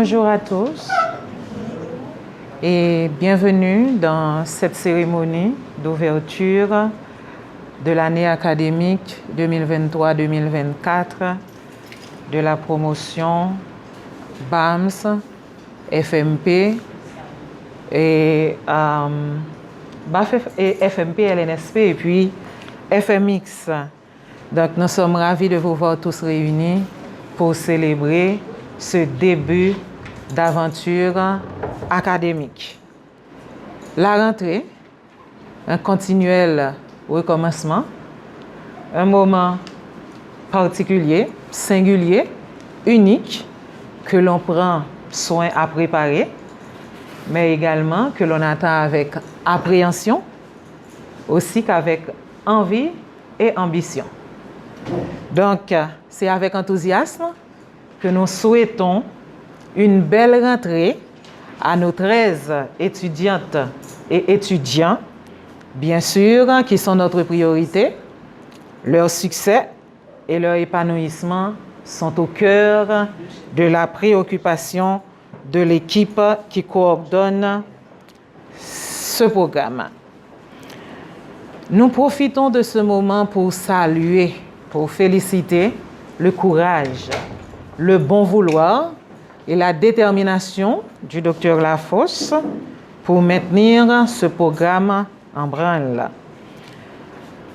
Bonjour à tous et bienvenue dans cette cérémonie d'ouverture de l'année académique 2023-2024 de la promotion BAMS, FMP et FMP, LNSP et puis FMX. Donc nous sommes ravis de vous voir tous réunis pour célébrer ce début d'aventure académique. La rentrée, un continuel recommencement, un moment particulier, singulier, unique, que l'on prend soin à préparer, mais également que l'on attend avec appréhension, aussi qu'avec envie et ambition. Donc, c'est avec enthousiasme que nous souhaitons une belle rentrée à nos 13 étudiantes et étudiants, bien sûr, qui sont notre priorité. Leur succès et leur épanouissement sont au cœur de la préoccupation de l'équipe qui coordonne ce programme. Nous profitons de ce moment pour saluer, pour féliciter le courage, le bon vouloir et la détermination du docteur Lafosse pour maintenir ce programme en branle.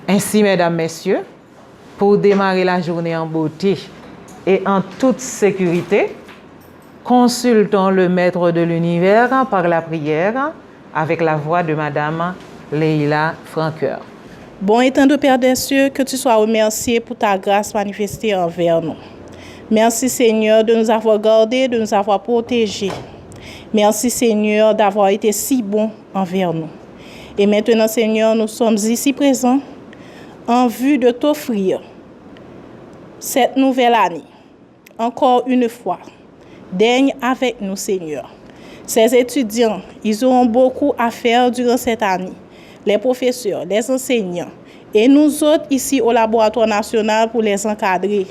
Ainsi, mesdames, messieurs, pour démarrer la journée en beauté et en toute sécurité, consultons le maître de l'univers par la prière avec la voix de Madame Leila Franqueur. Bon étant de Père des cieux, que tu sois remercié pour ta grâce manifestée envers nous. Merci Seigneur de nous avoir gardés, de nous avoir protégés. Merci Seigneur d'avoir été si bon envers nous. Et maintenant Seigneur, nous sommes ici présents en vue de t'offrir cette nouvelle année. Encore une fois, daigne avec nous Seigneur. Ces étudiants, ils auront beaucoup à faire durant cette année. Les professeurs, les enseignants et nous autres ici au laboratoire national pour les encadrer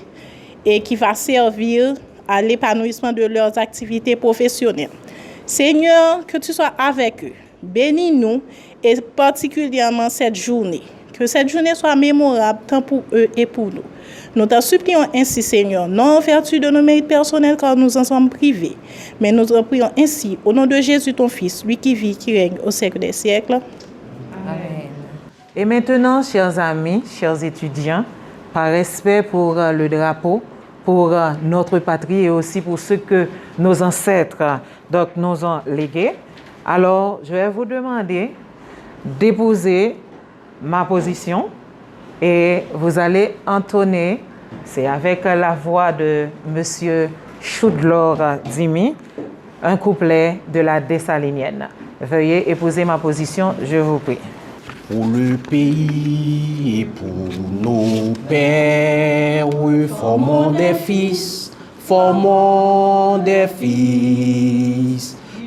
et qui va servir à l'épanouissement de leurs activités professionnelles. Seigneur, que tu sois avec eux. Bénis-nous et particulièrement cette journée. Que cette journée soit mémorable tant pour eux et pour nous. Nous te supplions ainsi, Seigneur, non en vertu de nos mérites personnels car nous en sommes privés, mais nous te prions ainsi au nom de Jésus, ton Fils, lui qui vit, qui règne au siècle des siècles. Amen. Et maintenant, chers amis, chers étudiants, par respect pour le drapeau, pour notre patrie et aussi pour ce que nos ancêtres nous ont légué, alors je vais vous demander d'épouser ma position et vous allez entonner, c'est avec la voix de Monsieur Choudlor Dimi, un couplet de la Dessalinienne. Veuillez épouser ma position, je vous prie. Pour le pays et pour nos pères, formons des fils,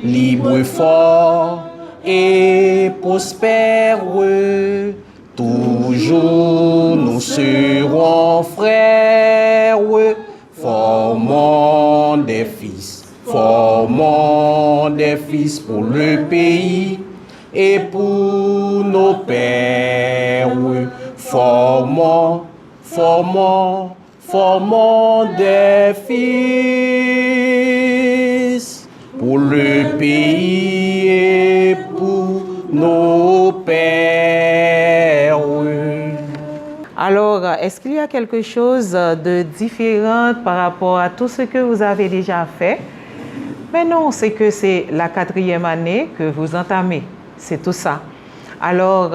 libres, forts et prospères. Toujours nous serons frères, formons des fils pour le pays et pour nos pères. Formons des fils pour le pays et pour nos pères. Alors, est-ce qu'il y a quelque chose de différent par rapport à tout ce que vous avez déjà fait? Mais non, c'est que c'est la 4e année que vous entamez. C'est tout ça. Alors,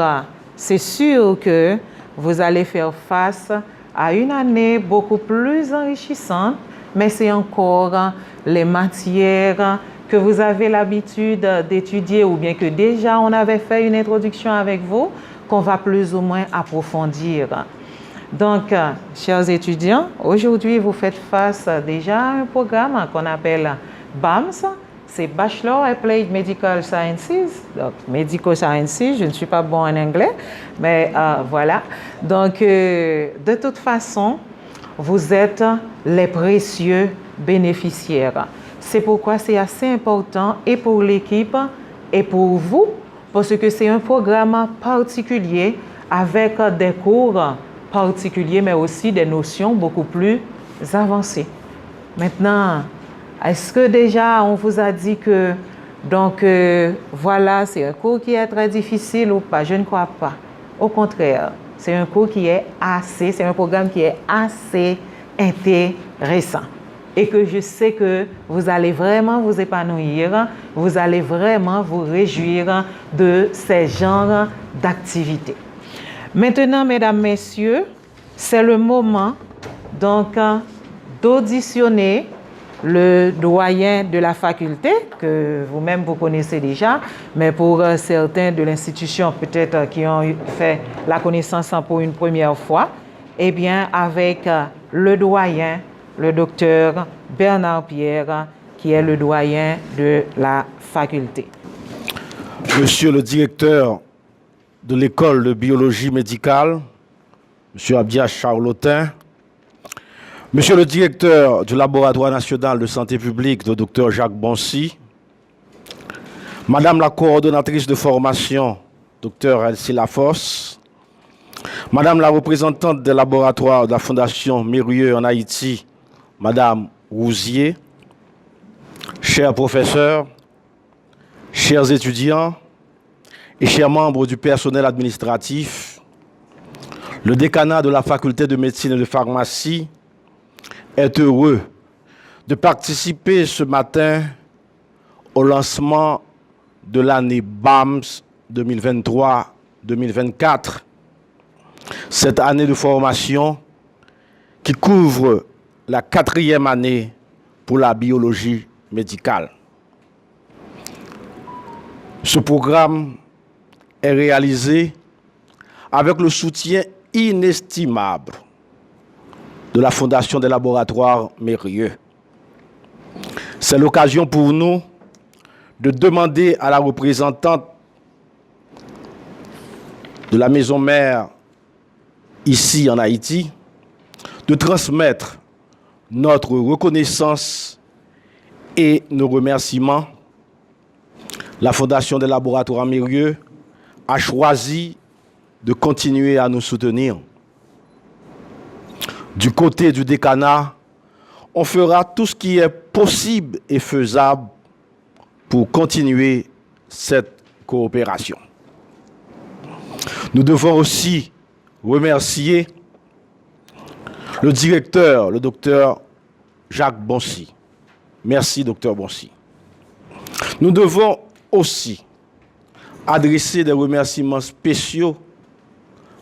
c'est sûr que vous allez faire face à une année beaucoup plus enrichissante, mais c'est encore les matières que vous avez l'habitude d'étudier ou bien que déjà on avait fait une introduction avec vous, qu'on va plus ou moins approfondir. Donc, chers étudiants, aujourd'hui, vous faites face déjà à un programme qu'on appelle BAMS, c'est Bachelor Applied Medical Sciences, donc Medical Sciences, je ne suis pas bon en anglais, mais voilà. Donc, de toute façon, vous êtes les précieux bénéficiaires. C'est pourquoi c'est assez important et pour l'équipe et pour vous, parce que c'est un programme particulier avec des cours particuliers, mais aussi des notions beaucoup plus avancées. Maintenant, est-ce que déjà on vous a dit que, donc voilà, c'est un cours qui est très difficile ou pas? Je ne crois pas. Au contraire, c'est un cours qui est c'est un programme qui est assez intéressant. Et que je sais que vous allez vraiment vous épanouir, vous allez vraiment vous réjouir de ces genres d'activités. Maintenant, mesdames, messieurs, c'est le moment donc d'auditionner le doyen de la faculté, que vous-même vous connaissez déjà, mais pour certains de l'institution peut-être qui ont fait la connaissance pour une première fois, eh bien avec le doyen, le docteur Bernard Pierre, qui est le doyen de la faculté. Monsieur le directeur de l'école de biologie médicale, Monsieur Abdia Charlotin, Monsieur le directeur du laboratoire national de santé publique, le docteur Jacques Boncy, Madame la coordonnatrice de formation, docteur Elsie Lafosse, Madame la représentante des laboratoires de la Fondation Mérieux en Haïti, Madame Rousier, chers professeurs, chers étudiants et chers membres du personnel administratif, le décanat de la faculté de médecine et de pharmacie est heureux de participer ce matin au lancement de l'année BAMS 2023-2024, cette année de formation qui couvre la 4e année pour la biologie médicale. Ce programme est réalisé avec le soutien inestimable de la Fondation des laboratoires Mérieux. C'est l'occasion pour nous de demander à la représentante de la maison mère ici en Haïti de transmettre notre reconnaissance et nos remerciements. La Fondation des laboratoires Mérieux a choisi de continuer à nous soutenir. Du côté du décanat, on fera tout ce qui est possible et faisable pour continuer cette coopération. Nous devons aussi remercier le directeur, le docteur Jacques Boncy. Merci, docteur Boncy. Nous devons aussi adresser des remerciements spéciaux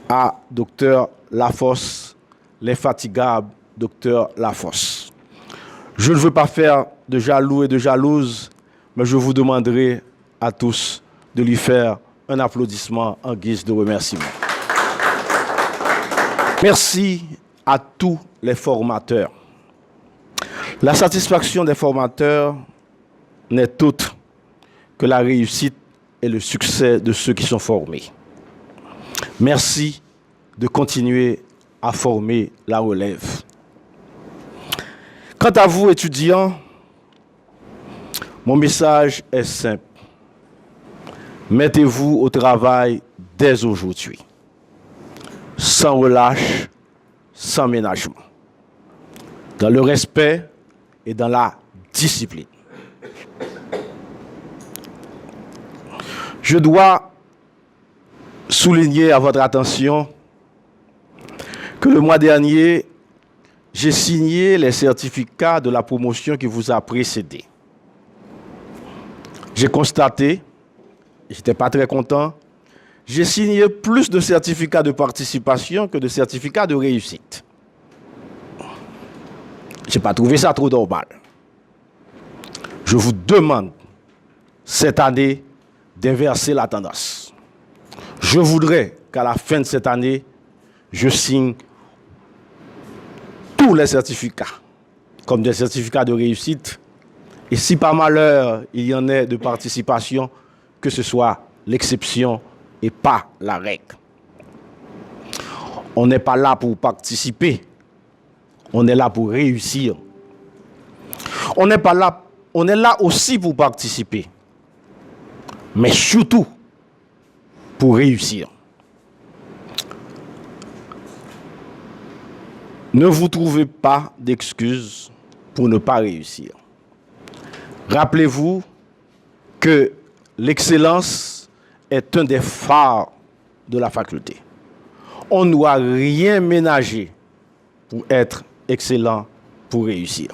à docteur Lafosse, l'infatigable docteur Lafosse. Je ne veux pas faire de jaloux et de jalouses, mais je vous demanderai à tous de lui faire un applaudissement en guise de remerciement. Merci à tous les formateurs. La satisfaction des formateurs n'est autre que la réussite et le succès de ceux qui sont formés. Merci de continuer à former la relève. Quant à vous, étudiants, mon message est simple. Mettez-vous au travail dès aujourd'hui, sans relâche, sans ménagement, dans le respect et dans la discipline. Je dois souligner à votre attention que le mois dernier, j'ai signé les certificats de la promotion qui vous a précédé. J'ai constaté, j'étais pas très content, j'ai signé plus de certificats de participation que de certificats de réussite. Je n'ai pas trouvé ça trop normal. Je vous demande cette année d'inverser la tendance. Je voudrais qu'à la fin de cette année, je signe tous les certificats comme des certificats de réussite. Et si par malheur il y en ait de participation, que ce soit l'exception et pas la règle. On n'est pas là pour participer, on est là pour réussir. On n'est pas là on est là aussi pour participer, mais surtout pour réussir. Ne vous trouvez pas d'excuses pour ne pas réussir. Rappelez-vous que l'excellence est un des phares de la faculté. On ne doit rien ménager pour être excellent, pour réussir.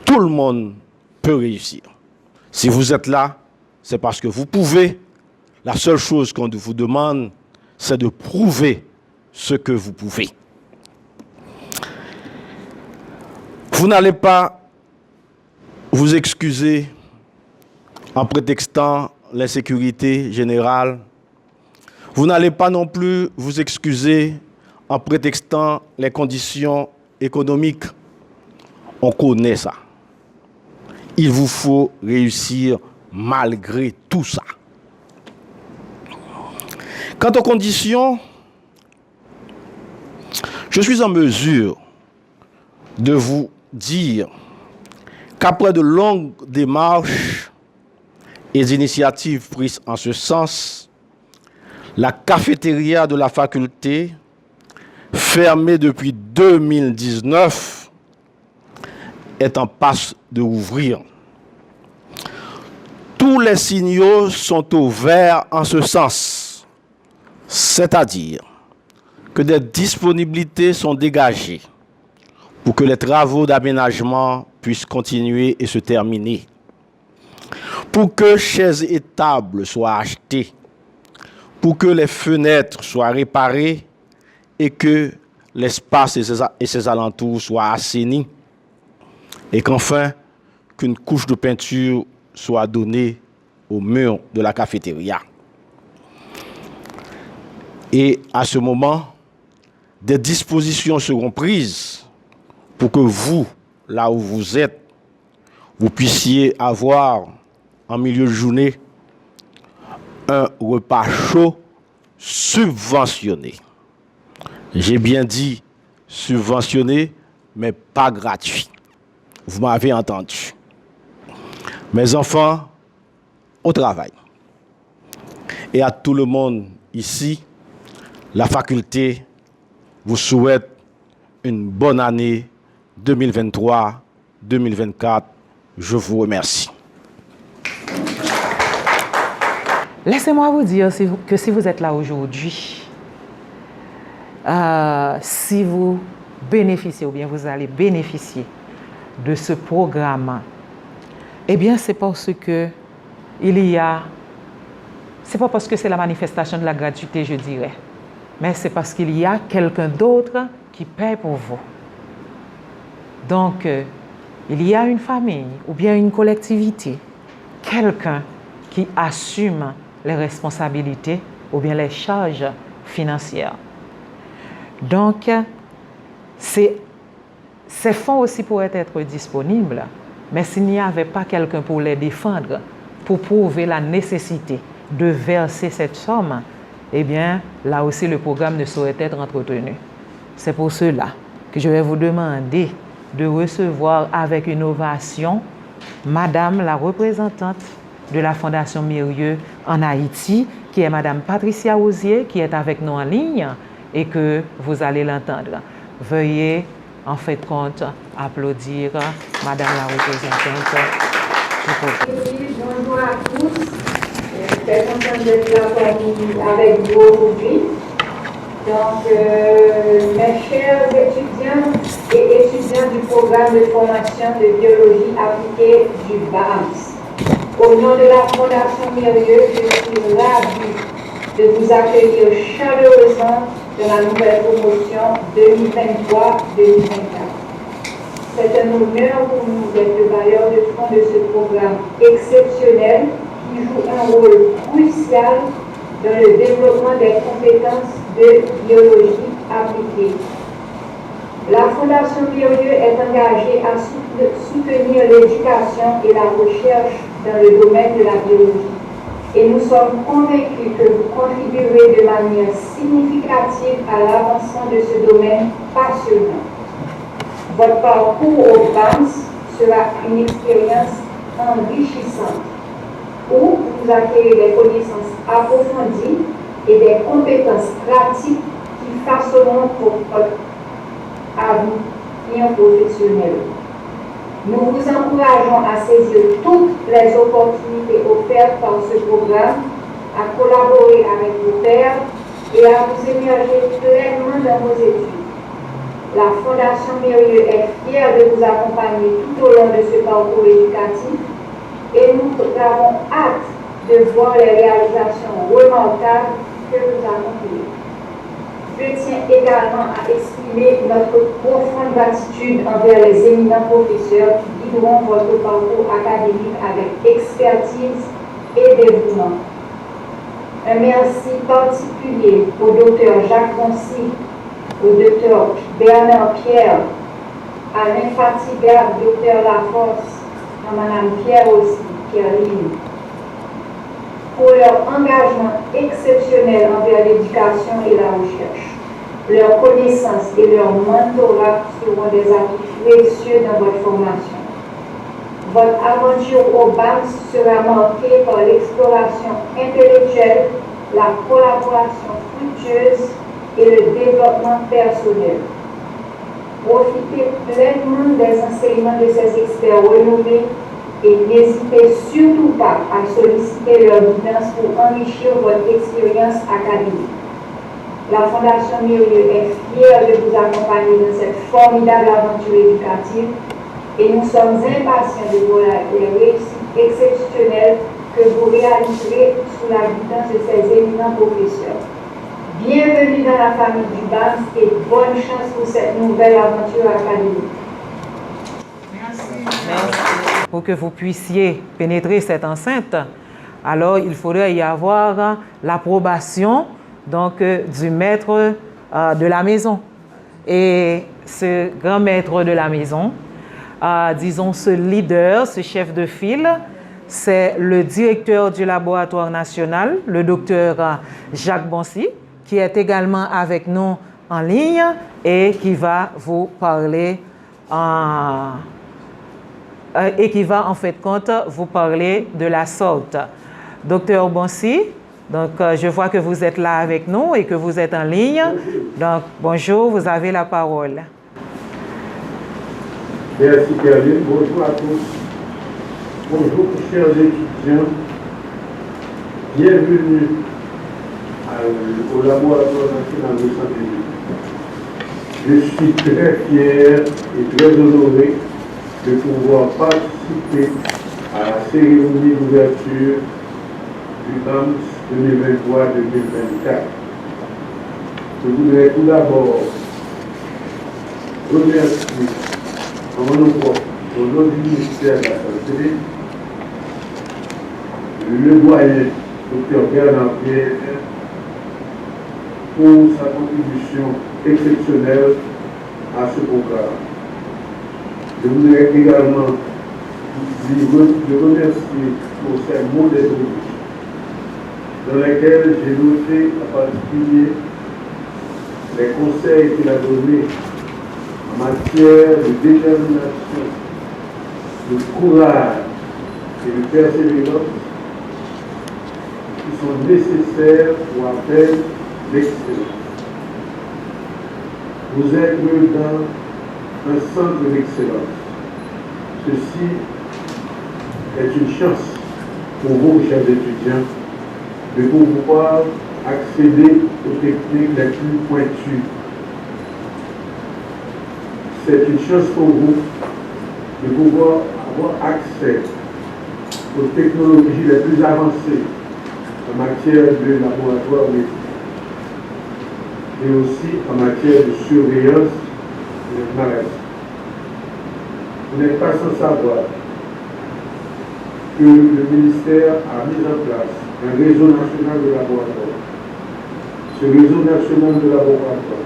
Tout le monde peut réussir. Si vous êtes là, c'est parce que vous pouvez. La seule chose qu'on vous demande, c'est de prouver ce que vous pouvez. Vous n'allez pas vous excuser en prétextant l'insécurité générale. Vous n'allez pas non plus vous excuser en prétextant les conditions économiques. On connaît ça. Il vous faut réussir malgré tout ça. Quant aux conditions, je suis en mesure de vous dire qu'après de longues démarches et initiatives prises en ce sens, la cafétéria de la faculté, fermée depuis 2019, est en passe de rouvrir. Tous les signaux sont au vert en ce sens, c'est-à-dire que des disponibilités sont dégagées pour que les travaux d'aménagement puissent continuer et se terminer, pour que chaises et tables soient achetées, pour que les fenêtres soient réparées et que l'espace et ses alentours soient assainis, et qu'enfin, qu'une couche de peinture soit donnée au mur de la cafétéria. Et à ce moment, des dispositions seront prises pour que vous, là où vous êtes, vous puissiez avoir en milieu de journée un repas chaud subventionné. J'ai bien dit subventionné, mais pas gratuit. Vous m'avez entendu. Mes enfants, au travail. Et à tout le monde ici, la faculté vous souhaite une bonne année 2023-2024. Je vous remercie. Laissez-moi vous dire que si vous êtes là aujourd'hui, si vous bénéficiez ou bien vous allez bénéficier de ce programme, eh bien c'est parce que c'est pas parce que c'est la manifestation de la gratuité, je dirais, mais c'est parce qu'il y a quelqu'un d'autre qui paie pour vous. Donc, il y a une famille ou bien une collectivité, quelqu'un qui assume les responsabilités ou bien les charges financières. Donc, ces fonds aussi pourraient être disponibles, mais s'il n'y avait pas quelqu'un pour les défendre, pour prouver la nécessité de verser cette somme, eh bien, là aussi, le programme ne saurait être entretenu. C'est pour cela que je vais vous demander de recevoir avec une ovation Madame la représentante de la Fondation Mérieux en Haïti, qui est Madame Patricia Rosier, qui est avec nous en ligne et que vous allez l'entendre. Veuillez, en fait compte, applaudir Madame la représentante du programme. Bonjour à tous. Je suis très contente d'être là avec vous aujourd'hui. Donc, mes chers étudiants et étudiants du programme de formation de biologie appliquée du BAMS, au nom de la Fondation Mérieux, je suis ravie de vous accueillir chaleureusement dans la nouvelle promotion 2023-2024. C'est un honneur pour nous d'être le bailleur de fonds de ce programme exceptionnel qui joue un rôle crucial dans le développement des compétences de biologie appliquée. La Fondation Mérieux est engagée à soutenir l'éducation et la recherche dans le domaine de la biologie. Et nous sommes convaincus que vous contribuerez de manière significative à l'avancement de ce domaine passionnant. Votre parcours au BAMS sera une expérience enrichissantes où vous acquérez des connaissances approfondies et des compétences pratiques qui façonneront votre avenir professionnel. Nous vous encourageons à saisir toutes les opportunités offertes par ce programme, à collaborer avec vos pairs et à vous émerger pleinement dans vos études. La Fondation Mérieux est fière de vous accompagner tout au long de ce parcours éducatif et nous avons hâte de voir les réalisations remarquables que vous accomplissez. Je tiens également à exprimer notre profonde gratitude envers les éminents professeurs qui guideront votre parcours académique avec expertise et dévouement. Un merci particulier au Dr Jacques Boncy, au Dr Bernard Pierre, à l'infatigable Dr Laforce, à Mme Pierre aussi, Pierre-Line, pour leur engagement exceptionnel envers l'éducation et la recherche. Leurs connaissances et leur mentorat seront des appuis précieux dans votre formation. Votre aventure au BAMS sera marquée par l'exploration intellectuelle, la collaboration fructueuse et le développement personnel. Profitez pleinement des enseignements de ces experts renommés et n'hésitez surtout pas à solliciter leur guidance pour enrichir votre expérience académique. La Fondation Mérieux est fière de vous accompagner dans cette formidable aventure éducative et nous sommes impatients de voir les réussites exceptionnelles que vous réaliserez sous la guidance de ces éminents professeurs. Bienvenue dans la famille du BAMS et bonne chance pour cette nouvelle aventure académique. Merci. Pour que vous puissiez pénétrer cette enceinte, alors il faudrait y avoir l'approbation du maître de la maison. Et ce grand maître de la maison, disons ce leader, ce chef de file, c'est le directeur du laboratoire national, le docteur Jacques Boncy, qui est également avec nous en ligne et qui va vous parler vous parler de la sorte. Docteur Boncy, donc je vois que vous êtes là avec nous et que vous êtes en ligne. Donc bonjour, vous avez la parole. Merci Caroline, bonjour à tous. Bonjour chers étudiants, bienvenue au laboratoire national de santé. Je suis très fier et très honoré de pouvoir participer à la cérémonie d'ouverture du BAMS 2023-2024. Je voudrais tout d'abord remercier en mon nom au nom du ministère de la Santé le doyen Dr Bernard Pierre pour sa contribution exceptionnelle à ce programme. Je voudrais également le remercier pour ses mots d'introduction, dans lesquels j'ai noté en particulier les conseils qu'il a donnés en matière de détermination, de courage et de persévérance qui sont nécessaires pour atteindre l'excellence. Vous êtes dans un centre d'excellence. Ceci est une chance pour vous, chers étudiants, de pouvoir accéder aux techniques les plus pointues. C'est une chance pour vous de pouvoir avoir accès aux technologies les plus avancées en matière de laboratoire médical et aussi en matière de surveillance des maladies. Vous n'êtes pas sans savoir que le ministère a mis en place un réseau national de laboratoires. Ce réseau national de laboratoires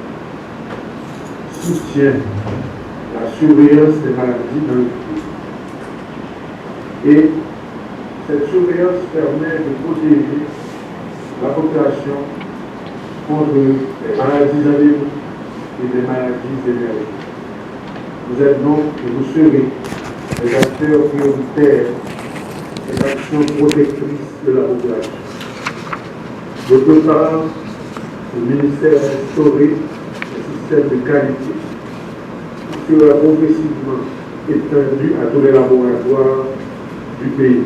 soutient la surveillance des maladies dans le pays. Et cette surveillance permet de protéger la population contre les maladies endémiques et des maladies émergentes. Vous êtes donc et vous serez les acteurs prioritaires des actions protectrices de la population. D'autre part, le ministère a instauré un système de qualité qui sera progressivement étendu à tous les laboratoires du pays.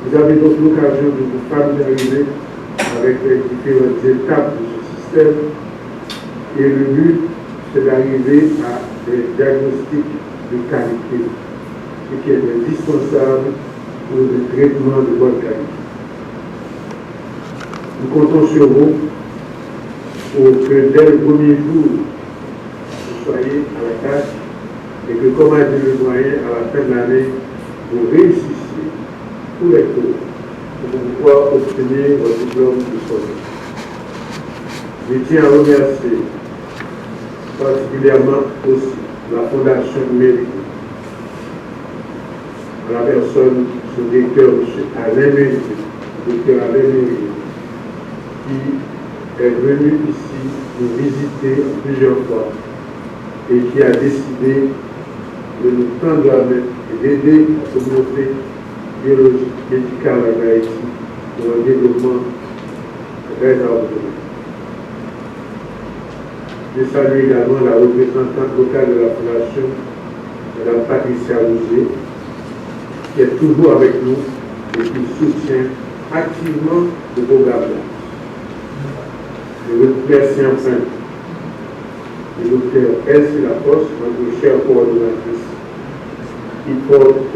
Vous avez donc l'occasion de vous familiariser avec les différentes étapes de ce système et le but, c'est d'arriver à des diagnostics de qualité, ce qui est indispensable pour le traitement de bonne qualité. Nous comptons sur vous pour que dès le premier jour, vous soyez à la tâche et que, comme a dit le doyen, à la fin de l'année, vous réussissiez tous les cours pour pouvoir obtenir votre diplôme de scolaire. Je tiens à remercier particulièrement aussi la Fondation numérique, à la personne du directeur M. Alain Mérieux, docteur Alain Mérieux, qui est venu ici nous visiter plusieurs fois et qui a décidé de nous tendre la main et d'aider la communauté biologique médicale en Haïti pour un développement très ordonné. Je salue également la représentante locale de la Fondation, Mme Patricia Rousier, qui est toujours avec nous et qui soutient activement le programme. Je remercie enfin le docteur Elsie Lafosse, notre chère coordonnatrice, qui porte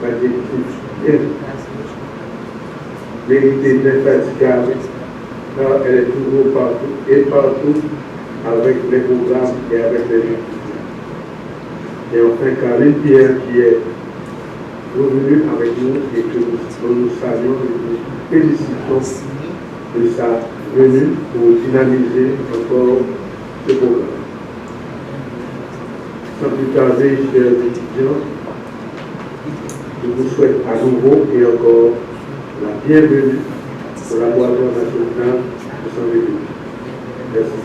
l'adjectif vérité infatigable, car elle est toujours partout et partout avec les programmes et avec les gens. Et enfin, Caroline Pierre qui est revenue avec nous et que nous saluons et nous félicitons de sa venue pour dynamiser encore ce programme. Sans plus tarder, chers étudiants, je vous souhaite à nouveau et encore la bienvenue au laboratoire national de santé publique. Merci.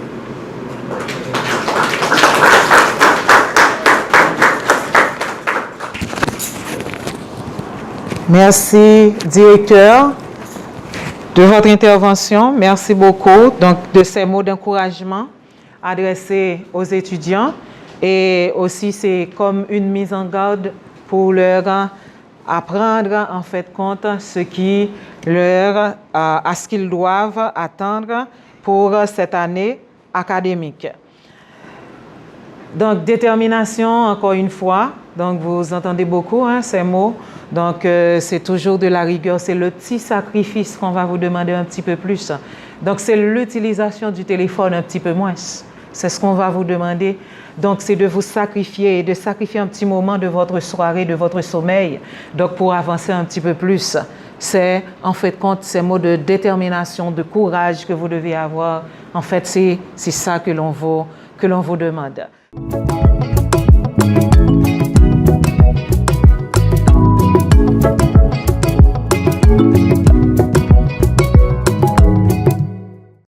Merci, directeur, de votre intervention. Merci beaucoup donc, de ces mots d'encouragement adressés aux étudiants. Et aussi, c'est comme une mise en garde pour leur apprendre en fait compte ce qui leur, à ce qu'ils doivent attendre pour cette année académique. Donc, détermination, encore une fois. Donc, vous entendez beaucoup ces mots. Donc, c'est toujours de la rigueur. C'est le petit sacrifice qu'on va vous demander un petit peu plus. Donc, c'est l'utilisation du téléphone un petit peu moins. C'est ce qu'on va vous demander. Donc, c'est de vous sacrifier et de sacrifier un petit moment de votre soirée, de votre sommeil, donc pour avancer un petit peu plus. C'est, en fait, compte ces mots de détermination, de courage que vous devez avoir. En fait, c'est ça que l'on vous demande.